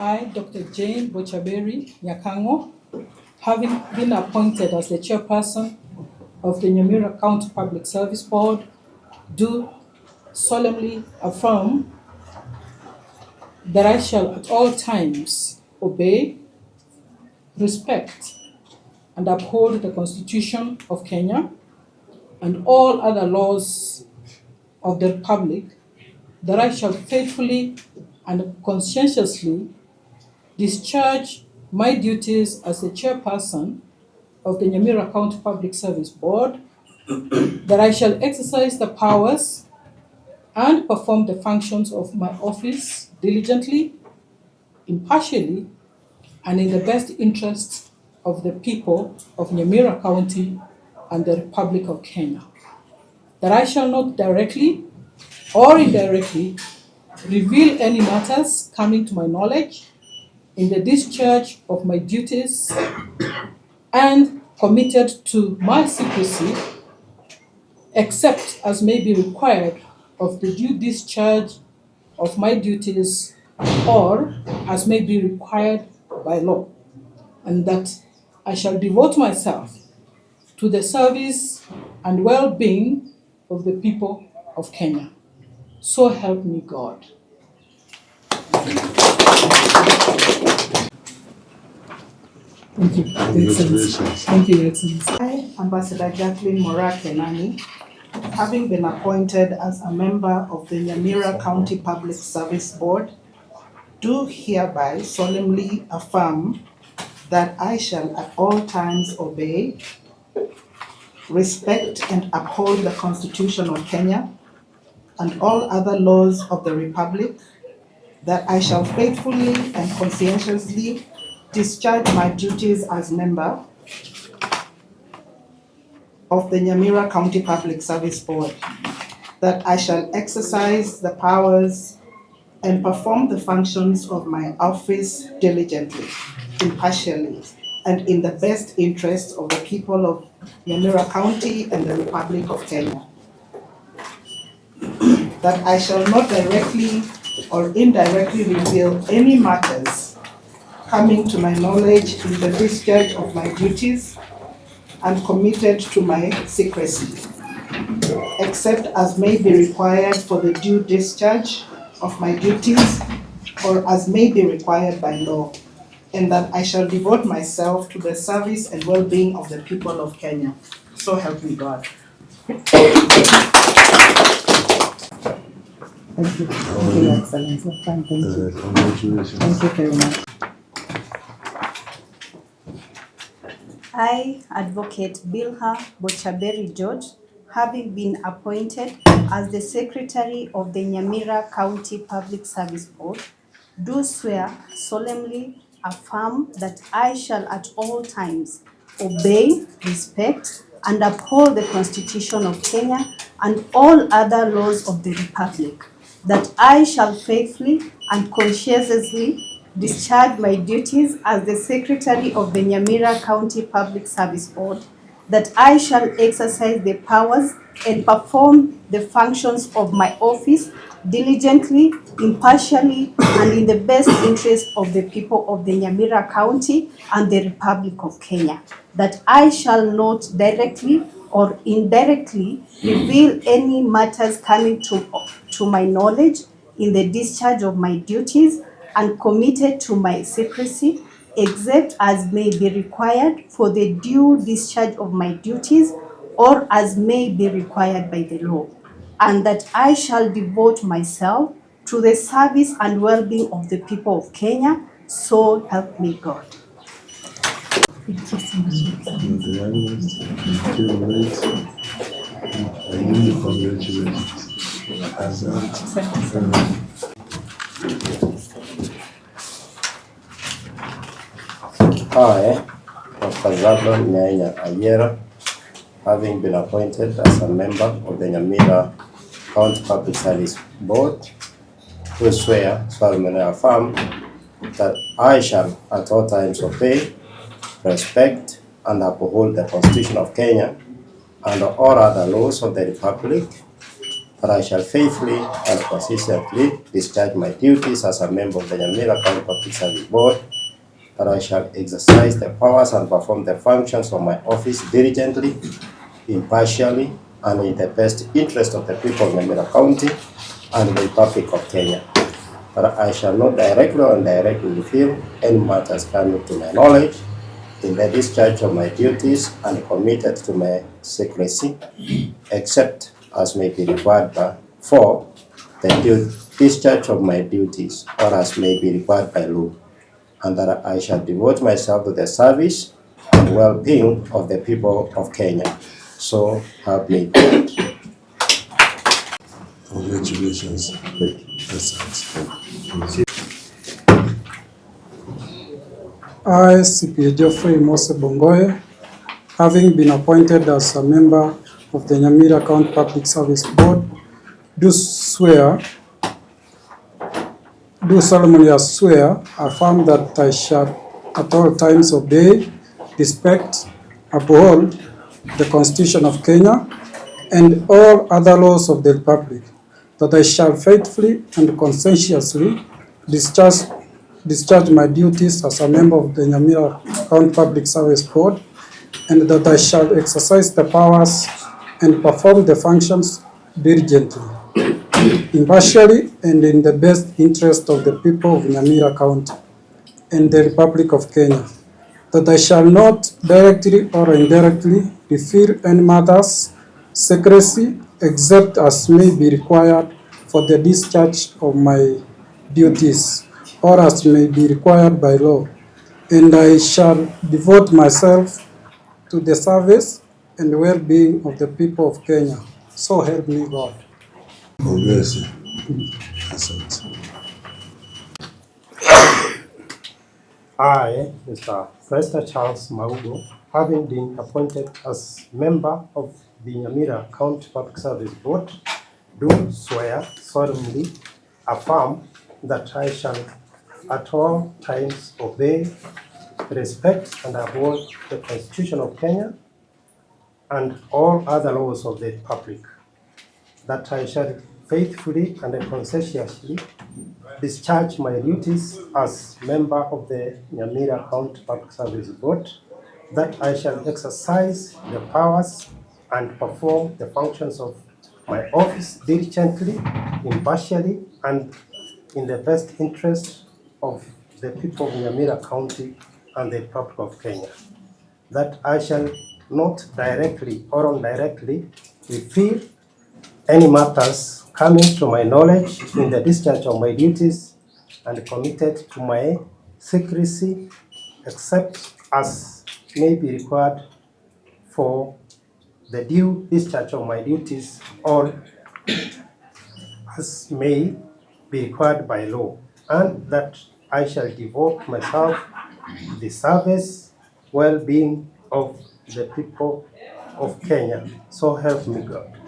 I, Dr. Jane Bochaberi Nyakang'o, having been appointed as the Chairperson of the Nyamira County Public Service Board, do solemnly affirm that I shall at all times obey, respect, and uphold the Constitution of Kenya and all other laws of the Republic, that I shall faithfully and conscientiously discharge my duties as the Chairperson of the Nyamira County Public Service Board, that I shall exercise the powers and perform the functions of my office diligently, impartially, and in the best interests of the people of Nyamira County and the Republic of Kenya. That I shall not directly or indirectly reveal any matters coming to my knowledge in the discharge of my duties and committed to my secrecy, except as may be required of the due discharge of my duties or as may be required by law, and that I shall devote myself to the service and well-being of the people of Kenya. So help me God. Thank you, Excellency. Thank you, Excellency. I, Ambassador Jackline Moraa Kenani, having been appointed as a member of the Nyamira County Public Service Board, do hereby solemnly affirm that I shall at all times obey, respect, and uphold the Constitution of Kenya and all other laws of the Republic, that I shall faithfully and conscientiously discharge my duties as member of the Nyamira County Public Service Board, that I shall exercise the powers and perform the functions of my office diligently, impartially, and in the best interests of the people of Nyamira County and the Republic of Kenya. That I shall not directly or indirectly reveal any matters coming to my knowledge in the discharge of my duties and committed to my secrecy, except as may be required for the due discharge of my duties or as may be required by law, and that I shall devote myself to the service and well-being of the people of Kenya. So help me God. Thank you. Thank you, Excellency. Thank you. Congratulations. Thank you very much. I, Advocate Bilah Bochaberi George, having been appointed as the Secretary of the Nyamira County Public Service Board, do swear solemnly affirm that I shall at all times obey, respect, and uphold the Constitution of Kenya and all other laws of the Republic, that I shall faithfully and conscientiously discharge my duties as the Secretary of the Nyamira County Public Service Board, that I shall exercise the powers and perform the functions of my office diligently, impartially, and in the best interest of the people of the Nyamira County and the Republic of Kenya, that I shall not directly or indirectly reveal any matters coming to my knowledge in the discharge of my duties and committed to my secrecy, except as may be required for the due discharge of my duties or as may be required by the law, and that I shall devote myself to the service and well-being of the people of Kenya. So help me God. You're the youngest, you're late. I really congratulations. I, Dr. Zablon Ayiera, having been appointed as a member of the Nyamira County Public Service Board, do swear solemnly affirm that I shall at all times obey, respect, and uphold the Constitution of Kenya and all other laws of the Republic, that I shall faithfully and consistently discharge my duties as a member of the Nyamira County Public Service Board, that I shall exercise the powers and perform the functions of my office diligently, impartially, and in the best interest of the people of Nyamira County and the Republic of Kenya. That I shall not directly or indirectly reveal any matters coming to my knowledge in the discharge of my duties and committed to my secrecy, except as may be required for the discharge of my duties or as may be required by law, and that I shall devote myself to the service and well-being of the people of Kenya. So help me God. Congratulations. I, CPA Geoffrey Bongoye, having been appointed as a member of the Nyamira County Public Service Board, do solemnly swear, affirm that I shall at all times obey, respect, uphold the Constitution of Kenya and all other laws of the Republic, that I shall faithfully and conscientiously discharge my duties as a member of the Nyamira County Public Service Board, and that I shall exercise the powers and perform the functions diligently, impartially, and in the best interest of the people of Nyamira County and the Republic of Kenya, that I shall not directly or indirectly reveal any matters, secrecy, except as may be required for the discharge of my duties or as may be required by law, and I shall devote myself to the service and well-being of the people of Kenya. So help me God. Congratulations. Excellent. I, Mr. Fester Charles Maugo, having been appointed as member of the Nyamira County Public Service Board, do swear solemnly, affirm that I shall at all times obey, respect, and uphold the Constitution of Kenya and all other laws of the Republic, that I shall faithfully and conscientiously discharge my duties as member of the Nyamira County Public Service Board, that I shall exercise the powers and perform the functions of my office diligently, impartially, and in the best interest of the people of Nyamira County and the Republic of Kenya, that I shall not directly or indirectly reveal any matters coming to my knowledge in the discharge of my duties and committed to my secrecy, except as may be required for the due discharge of my duties or as may be required by law, and that I shall devote myself to the service, well-being of the people of Kenya. So help me God.